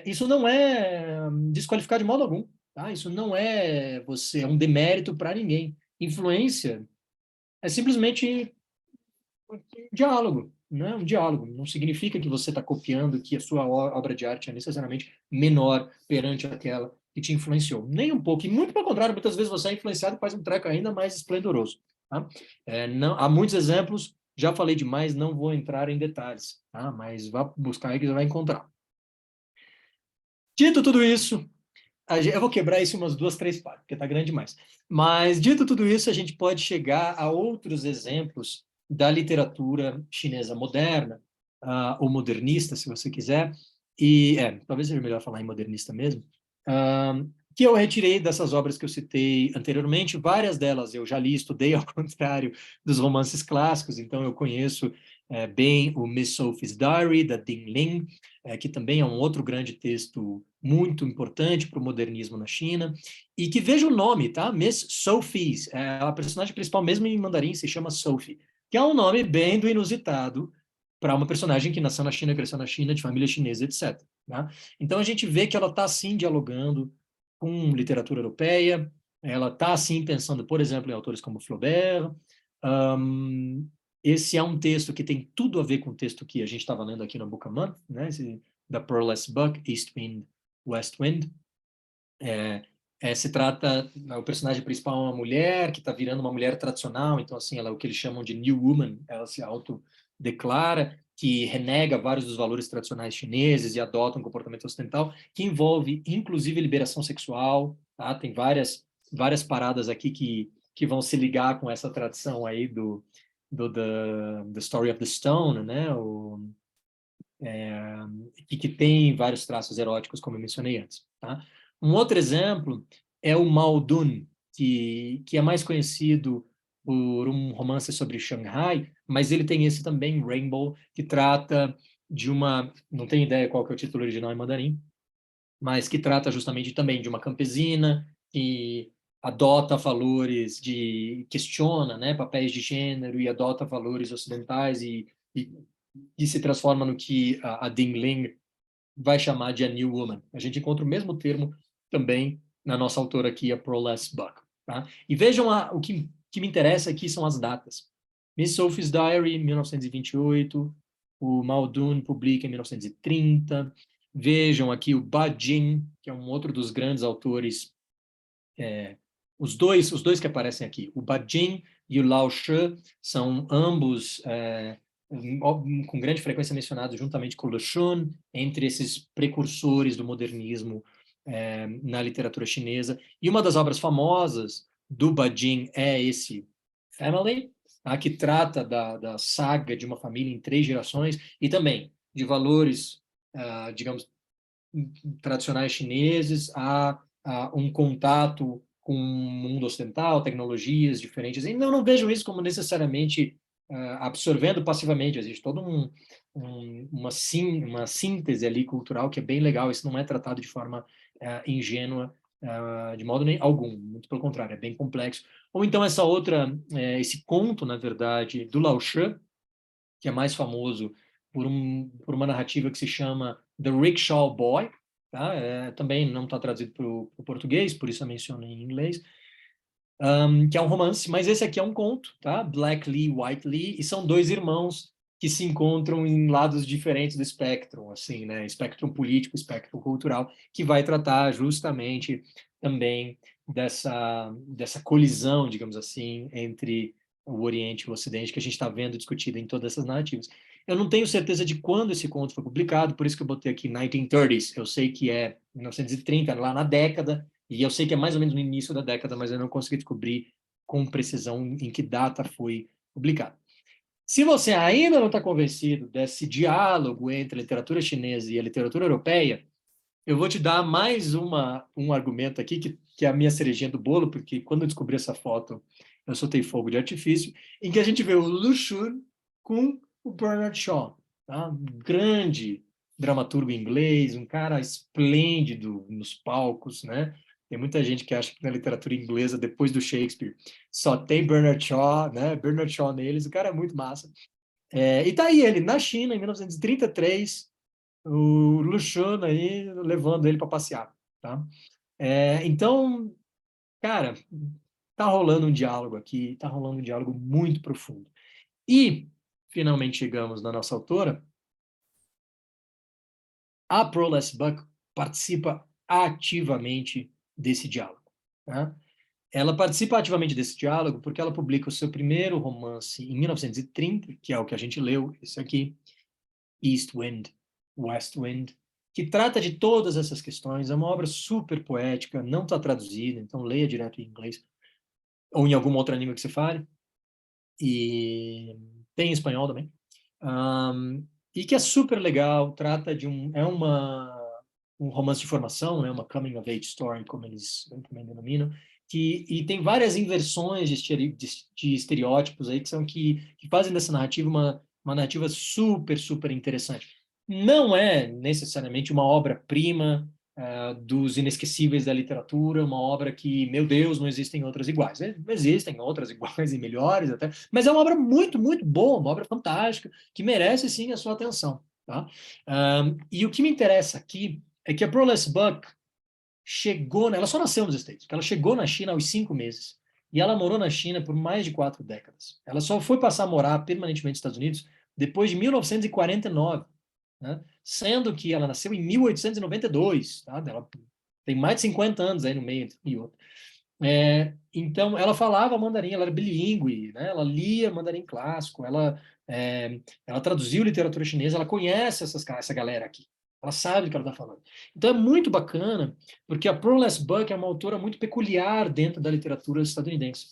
isso não é desqualificar de modo algum. Tá? Isso não é um demérito para ninguém. Influência é simplesmente um diálogo, né? Um diálogo. Não significa que você está copiando, que a sua obra de arte é necessariamente menor perante aquela que te influenciou. Nem um pouco. E muito pelo contrário, muitas vezes você é influenciado e faz um treco ainda mais esplendoroso. Tá? Não, há muitos exemplos, já falei demais, não vou entrar em detalhes, tá? Mas vá buscar aí que você vai encontrar. Dito tudo isso, eu vou quebrar isso em umas 2, 3 partes, porque está grande demais. Mas, dito tudo isso, a gente pode chegar a outros exemplos da literatura chinesa moderna, ou modernista, se você quiser, talvez seja melhor falar em modernista mesmo, que eu retirei dessas obras que eu citei anteriormente. Várias delas eu já li, estudei, ao contrário dos romances clássicos, então eu conheço bem o Miss Sophie's Diary, da Ding Ling, que também é um outro grande texto muito importante para o modernismo na China, e que veja o nome, tá? Miss Sophie's, a personagem principal mesmo em mandarim se chama Sophie, que é um nome bem do inusitado para uma personagem que nasceu na China, cresceu na China, de família chinesa, etc. Tá? Então a gente vê que ela está assim dialogando com literatura europeia, ela está assim pensando, por exemplo, em autores como Flaubert. Esse é um texto que tem tudo a ver com o texto que a gente estava lendo aqui no Book a Month, né? Da Pearless Buck, East Wind, West Wind. Se trata, o personagem principal é uma mulher que está virando uma mulher tradicional, então assim, ela é o que eles chamam de New Woman, ela se autodeclara, que renega vários dos valores tradicionais chineses e adota um comportamento ocidental, que envolve inclusive liberação sexual, tá? Tem várias paradas aqui que vão se ligar com essa tradição aí the Story of the Stone, né? Que tem vários traços eróticos, como eu mencionei antes. Tá? Um outro exemplo é o Mao Dun, que é mais conhecido por um romance sobre Xangai, mas ele tem esse também, Rainbow, que trata de não tenho ideia qual que é o título original em mandarim, mas que trata justamente também de uma campesina que adota valores questiona, né, papéis de gênero e adota valores ocidentais e se transforma no que a Ding Ling vai chamar de a New Woman. A gente encontra o mesmo termo também na nossa autora aqui, a Pearless Buck. Tá? E vejam o que me interessa aqui são as datas. Miss Sophie's Diary, 1928, o Mao Dun publica em 1930. Vejam aqui o Ba Jing, que é um outro dos grandes autores, os dois que aparecem aqui, o Ba Jing e o Lao She, são ambos com grande frequência mencionados juntamente com Le Xun, entre esses precursores do modernismo na literatura chinesa. E uma das obras famosas do Ba Jing é esse Family, que trata da saga de uma família em 3 gerações, e também de valores, digamos, tradicionais chineses a um contato com o mundo ocidental, tecnologias diferentes. E não vejo isso como necessariamente absorvendo passivamente. Existe todo uma síntese ali cultural que é bem legal. Isso não é tratado de forma ingênua de modo algum. Muito pelo contrário, é bem complexo. Ou então esse conto, na verdade, do Lao She, que é mais famoso por uma narrativa que se chama The Rickshaw Boy, tá? Também não está traduzido para o português, por isso eu mencionei em inglês, que é um romance, mas esse aqui é um conto, tá? Black Lee, White Lee, e são 2 irmãos que se encontram em lados diferentes do espectro, assim, né? Espectro político, espectro cultural, que vai tratar justamente também dessa colisão, digamos assim, entre o Oriente e o Ocidente, que a gente está vendo discutida em todas essas narrativas. Eu não tenho certeza de quando esse conto foi publicado, por isso que eu botei aqui 1930s. Eu sei que é 1930, lá na década, e eu sei que é mais ou menos no início da década, mas eu não consegui descobrir com precisão em que data foi publicado. Se você ainda não está convencido desse diálogo entre a literatura chinesa e a literatura europeia, eu vou te dar mais um argumento aqui, que é a minha cerejinha do bolo, porque quando eu descobri essa foto, eu soltei fogo de artifício, em que a gente vê o Lu Xun com o Bernard Shaw, tá? Um grande dramaturgo inglês, um cara esplêndido nos palcos, né? Tem muita gente que acha que na literatura inglesa, depois do Shakespeare, só tem Bernard Shaw, né? Bernard Shaw neles, o cara é muito massa. E tá aí ele, na China, em 1933, o Luciano aí levando ele para passear, tá? Então, cara, tá rolando um diálogo aqui, tá rolando um diálogo muito profundo. E, finalmente chegamos na nossa autora, a Pearl Buck participa ativamente desse diálogo, tá? Ela participa ativamente desse diálogo porque ela publica o seu primeiro romance em 1930, que é o que a gente leu, esse aqui, East Wind, West Wind, que trata de todas essas questões. É uma obra super poética, não está traduzida, então leia direto em inglês, ou em alguma outra língua que você fale, e tem em espanhol também. E que é super legal, trata de um romance de formação, né, uma coming of age story, como eles também denominam, e tem várias inversões de estereótipos aí que fazem dessa narrativa uma narrativa super, super interessante. Não é necessariamente uma obra-prima dos inesquecíveis da literatura, uma obra que, meu Deus, não existem outras iguais. Existem outras iguais e melhores até, mas é uma obra muito, muito boa, uma obra fantástica, que merece sim a sua atenção. Tá? E o que me interessa aqui é que a Pearl Buck chegou, ela só nasceu nos States, ela chegou na China aos 5 meses, e ela morou na China por mais de 4 décadas. Ela só foi passar a morar permanentemente nos Estados Unidos depois de 1949, né? Sendo que ela nasceu em 1892, tá? Ela tem mais de 50 anos aí no meio entre um e outro. Então, ela falava mandarim, ela era bilíngue, né? Ela lia mandarim clássico, ela traduziu literatura chinesa, ela conhece essa galera aqui. Ela sabe do que ela está falando. Então, é muito bacana, porque a Pearl S. Buck é uma autora muito peculiar dentro da literatura estadunidense.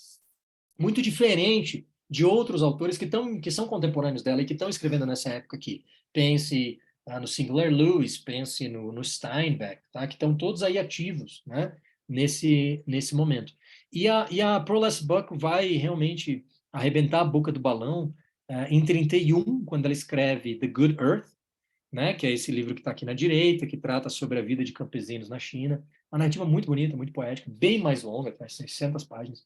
Muito diferente de outros autores que são contemporâneos dela e que estão escrevendo nessa época aqui. Pense no Sinclair Lewis, pense no Steinbeck, tá? Que estão todos aí ativos, né? Nesse momento. E a Pearl S. Buck vai realmente arrebentar a boca do balão em 31, quando ela escreve The Good Earth, né? Que é esse livro que está aqui na direita, que trata sobre a vida de campesinos na China. Uma narrativa muito bonita, muito poética, bem mais longa, tem 600 páginas.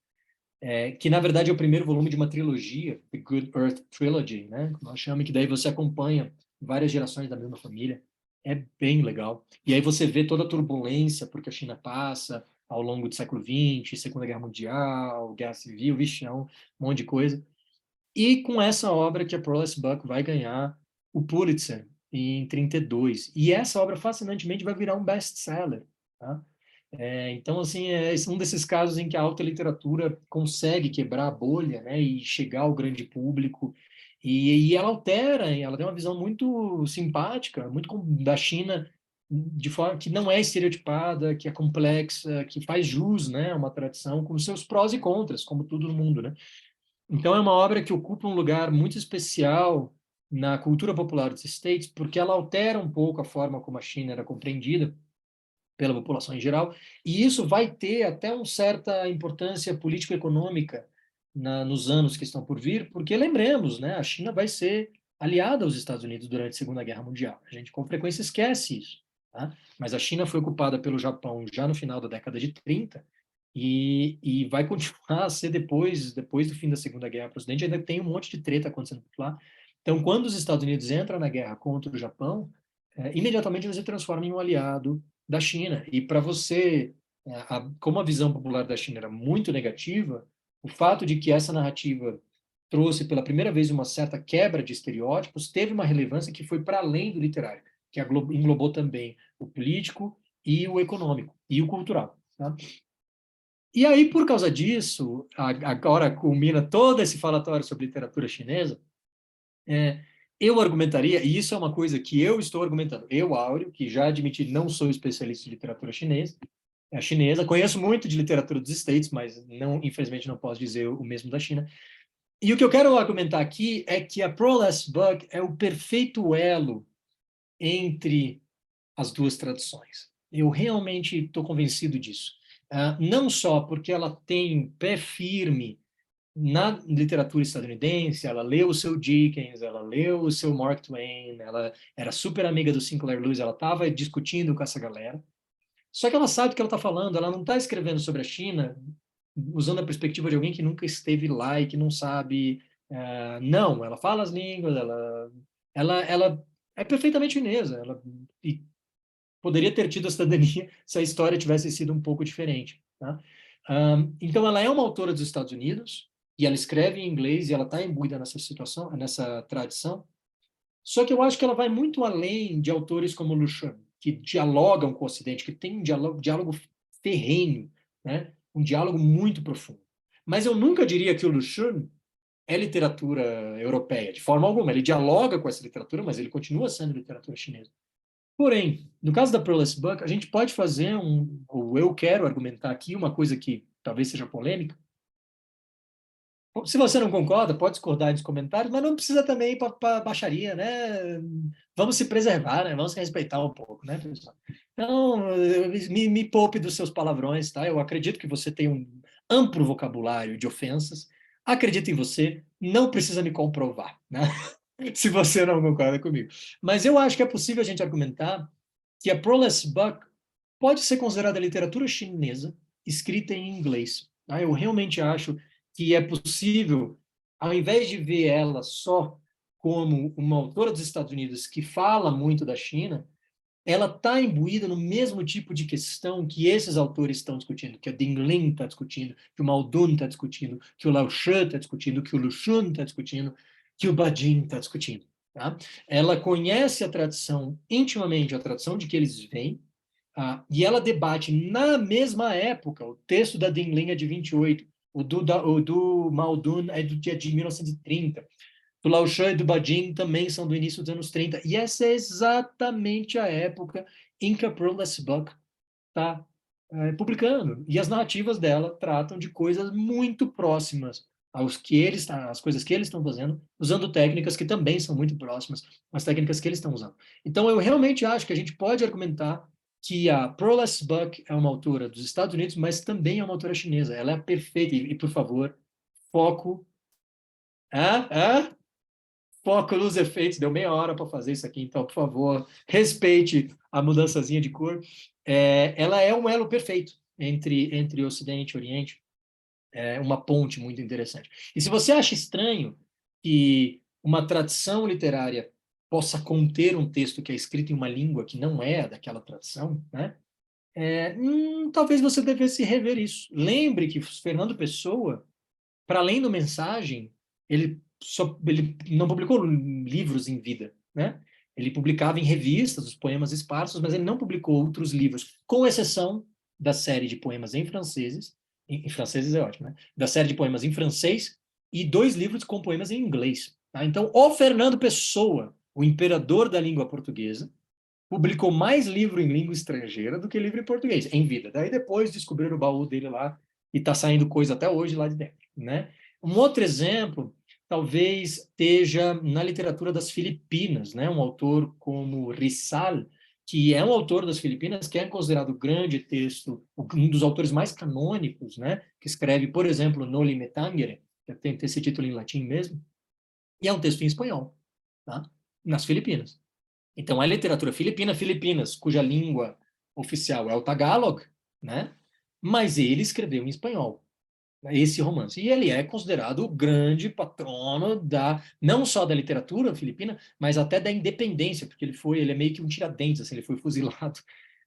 Que na verdade é o primeiro volume de uma trilogia, The Good Earth Trilogy, né? Como nós chamamos, que daí você acompanha várias gerações da mesma família. É bem legal. E aí você vê toda a turbulência porque a China passa ao longo do século XX, Segunda Guerra Mundial, Guerra Civil, vixe, um monte de coisa. E com essa obra que a Pearl S. Buck vai ganhar o Pulitzer em 32. E essa obra fascinantemente vai virar um best-seller, tá? Então, assim, é um desses casos em que a alta literatura consegue quebrar a bolha, né, e chegar ao grande público, e ela altera, ela tem uma visão muito simpática, da China, de forma que não é estereotipada, que é complexa, que faz jus, né, a uma tradição com seus prós e contras, como tudo no mundo, né? Então, é uma obra que ocupa um lugar muito especial na cultura popular dos States, porque ela altera um pouco a forma como a China era compreendida pela população em geral, e isso vai ter até uma certa importância político-econômica nos anos que estão por vir, porque lembremos, né, a China vai ser aliada aos Estados Unidos durante a Segunda Guerra Mundial. A gente com frequência esquece isso, tá? Mas a China foi ocupada pelo Japão já no final da década de 30 e vai continuar a ser depois do fim da Segunda Guerra para o Ocidente, ainda tem um monte de treta acontecendo por lá. Então, quando os Estados Unidos entram na guerra contra o Japão, imediatamente ele se transforma em um aliado da China. E para você, como a visão popular da China era muito negativa, o fato de que essa narrativa trouxe pela primeira vez uma certa quebra de estereótipos teve uma relevância que foi para além do literário, que englobou também o político e o econômico e o cultural. Tá? E aí, por causa disso, agora culmina todo esse falatório sobre literatura chinesa, é, eu argumentaria, e isso é uma coisa que eu estou argumentando, eu, Áureo, que já admiti não sou especialista em literatura chinesa, conheço muito de literatura dos States, mas não, infelizmente não posso dizer o mesmo da China. E o que eu quero argumentar aqui é que a Proless Book é o perfeito elo entre as duas traduções. Eu realmente estou convencido disso. Não só porque ela tem pé firme na literatura estadunidense, ela leu o seu Dickens, ela leu o seu Mark Twain, ela era super amiga do Sinclair Lewis, ela estava discutindo com essa galera. Só que ela sabe o que ela está falando, ela não está escrevendo sobre a China usando a perspectiva de alguém que nunca esteve lá e que não sabe. Não, ela fala as línguas, ela é perfeitamente chinesa, e poderia ter tido a cidadania se a história tivesse sido um pouco diferente. Tá? Então, ela é uma autora dos Estados Unidos, e ela escreve em inglês, e ela está imbuída nessa situação, nessa tradição. Só que eu acho que ela vai muito além de autores como Lu Xun, que dialogam com o Ocidente, que tem um diálogo ferrenho, né? Um diálogo muito profundo. Mas eu nunca diria que o Lu Xun é literatura europeia, de forma alguma. Ele dialoga com essa literatura, mas ele continua sendo literatura chinesa. Porém, no caso da Peerless Book, a gente pode fazer ou eu quero argumentar aqui uma coisa que talvez seja polêmica. Se você não concorda, pode discordar nos comentários, mas não precisa também ir para baixaria, né? Vamos se preservar, né? Vamos se respeitar um pouco, né, pessoal? Então, me poupe dos seus palavrões, tá? Eu acredito que você tem um amplo vocabulário de ofensas. Acredito em você, não precisa me comprovar, né? Se você não concorda comigo. Mas eu acho que é possível a gente argumentar que a Proless Buck pode ser considerada literatura chinesa escrita em inglês. Tá? Eu realmente acho que é possível, ao invés de ver ela só como uma autora dos Estados Unidos que fala muito da China, ela está imbuída no mesmo tipo de questão que esses autores estão discutindo, que a Ding Lin está discutindo, que o Mao Dun está discutindo, que o Lao She está discutindo, que o Lu Xun está discutindo, que o Bajin está discutindo. Tá? Ela conhece a tradição intimamente, a tradição de que eles vêm, e ela debate na mesma época, o texto da Ding Lin é de 28, o do Mao Dun é do dia de 1930, do Lao Shan e do Bajin também são do início dos anos 30. E essa é exatamente a época em que a Peerless Buck está publicando. E as narrativas dela tratam de coisas muito próximas às coisas que eles estão fazendo, usando técnicas que também são muito próximas às técnicas que eles estão usando. Então, eu realmente acho que a gente pode argumentar que a Peerless Buck é uma autora dos Estados Unidos, mas também é uma autora chinesa. Ela é perfeita. E por favor, foco. Ah, ah, foco nos efeitos, deu meia hora para fazer isso aqui, então, por favor, respeite a mudançazinha de cor. Ela é um elo perfeito entre Ocidente e Oriente, uma ponte muito interessante. E se você acha estranho que uma tradição literária possa conter um texto que é escrito em uma língua que não é daquela tradição, né? Talvez você devesse rever isso. Lembre que Fernando Pessoa, para além do Mensagem, ele não publicou livros em vida, né? Ele publicava em revistas os poemas esparsos, mas ele não publicou outros livros, com exceção da série de poemas em franceses, em franceses é ótimo, né? Da série de poemas em francês e 2 livros com poemas em inglês. Tá? Então, o Fernando Pessoa, o imperador da língua portuguesa, publicou mais livro em língua estrangeira do que livro em português, em vida. Daí depois descobriram o baú dele lá e está saindo coisa até hoje lá de dentro, né? Um outro exemplo talvez esteja na literatura das Filipinas, né? Um autor como Rizal, que é um autor das Filipinas, que é considerado grande texto, um dos autores mais canônicos, né? Que escreve, por exemplo, Noli Me Tangere, que tem esse título em latim mesmo, e é um texto em espanhol, tá? Nas Filipinas. Então, a literatura filipina, Filipinas, cuja língua oficial é o Tagalog, né? Mas ele escreveu em espanhol esse romance. E ele é considerado o grande patrono não só da literatura filipina, mas até da independência, porque ele é meio que um Tiradentes, assim, ele foi fuzilado,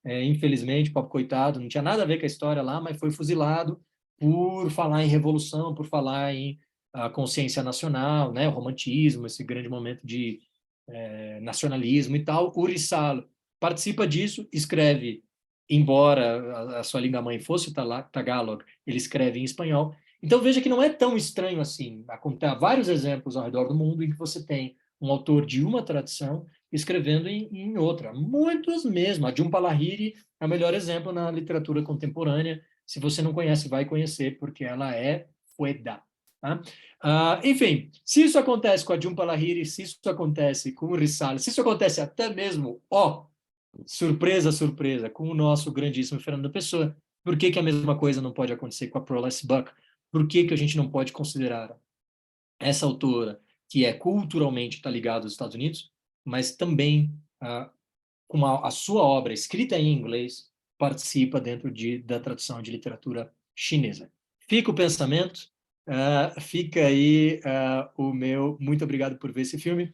infelizmente, pobre coitado, não tinha nada a ver com a história lá, mas foi fuzilado por falar em revolução, por falar em consciência nacional, né, o romantismo, esse grande momento de nacionalismo e tal. O Rizal participa disso, escreve, embora a sua língua mãe fosse o Tagalog, ele escreve em espanhol. Então veja que não é tão estranho assim. Há vários exemplos ao redor do mundo em que você tem um autor de uma tradição escrevendo em outra. Muitos mesmo. A Jhumpa Lahiri é o melhor exemplo na literatura contemporânea. Se você não conhece, vai conhecer, porque ela é fueda. Tá? Enfim, se isso acontece com a Jhumpa Lahiri, se isso acontece com o Rizal, se isso acontece até mesmo, surpresa, surpresa, com o nosso grandíssimo Fernando Pessoa, por que a mesma coisa não pode acontecer com a Pearl Buck? Por que a gente não pode considerar essa autora, que culturalmente está ligada aos Estados Unidos, mas também, com a sua obra escrita em inglês, participa dentro da tradução de literatura chinesa? Fica o pensamento, fica aí o meu muito obrigado por ver esse filme.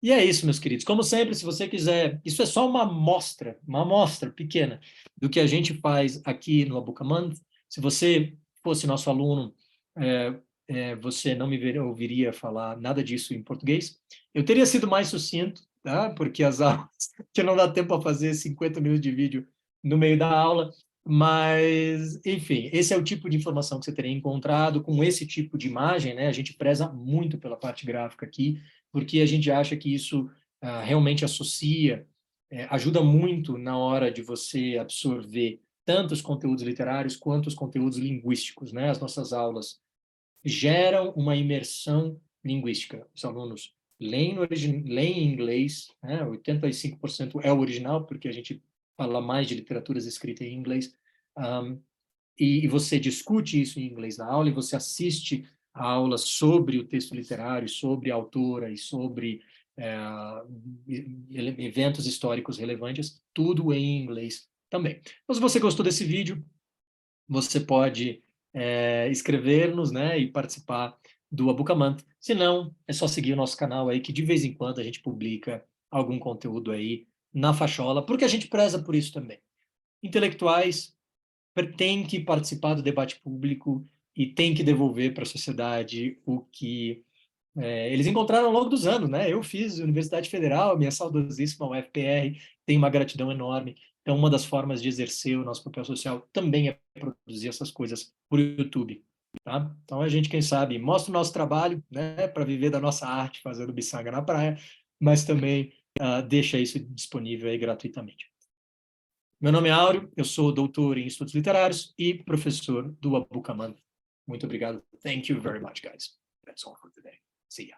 E é isso, meus queridos. Como sempre, se você quiser, isso é só uma amostra pequena do que a gente faz aqui no Abuca Month. Se você fosse nosso aluno, você não me ouviria falar nada disso em português. Eu teria sido mais sucinto, tá? Porque as aulas, que não dá tempo para fazer 50 minutos de vídeo no meio da aula, mas, enfim, esse é o tipo de informação que você teria encontrado com esse tipo de imagem, né? A gente preza muito pela parte gráfica aqui, porque a gente acha que isso realmente associa, ajuda muito na hora de você absorver tanto os conteúdos literários quanto os conteúdos linguísticos, né? As nossas aulas geram uma imersão linguística. Os alunos leem em inglês, né? 85% é o original, porque a gente fala mais de literaturas escritas em inglês, e você discute isso em inglês na aula, e você assiste a aula sobre o texto literário, sobre a autora e sobre eventos históricos relevantes, tudo em inglês também. Então, se você gostou desse vídeo, você pode escrever-nos, né, e participar do Abucamant. Se não, é só seguir o nosso canal aí, que de vez em quando a gente publica algum conteúdo aí na fachola, porque a gente preza por isso também. Intelectuais têm que participar do debate público e têm que devolver para a sociedade o que eles encontraram ao longo dos anos, né? Eu fiz Universidade Federal, minha saudosíssima UFPR, tenho uma gratidão enorme. Então, uma das formas de exercer o nosso papel social também é produzir essas coisas por YouTube, tá? Então, a gente, quem sabe, mostra o nosso trabalho, né, para viver da nossa arte, fazendo biçanga na praia, mas também deixa isso disponível aí gratuitamente. Meu nome é Áureo, eu sou doutor em estudos literários e professor do Abucamant. Muito obrigado. Thank you very much, guys. That's all for today. See ya.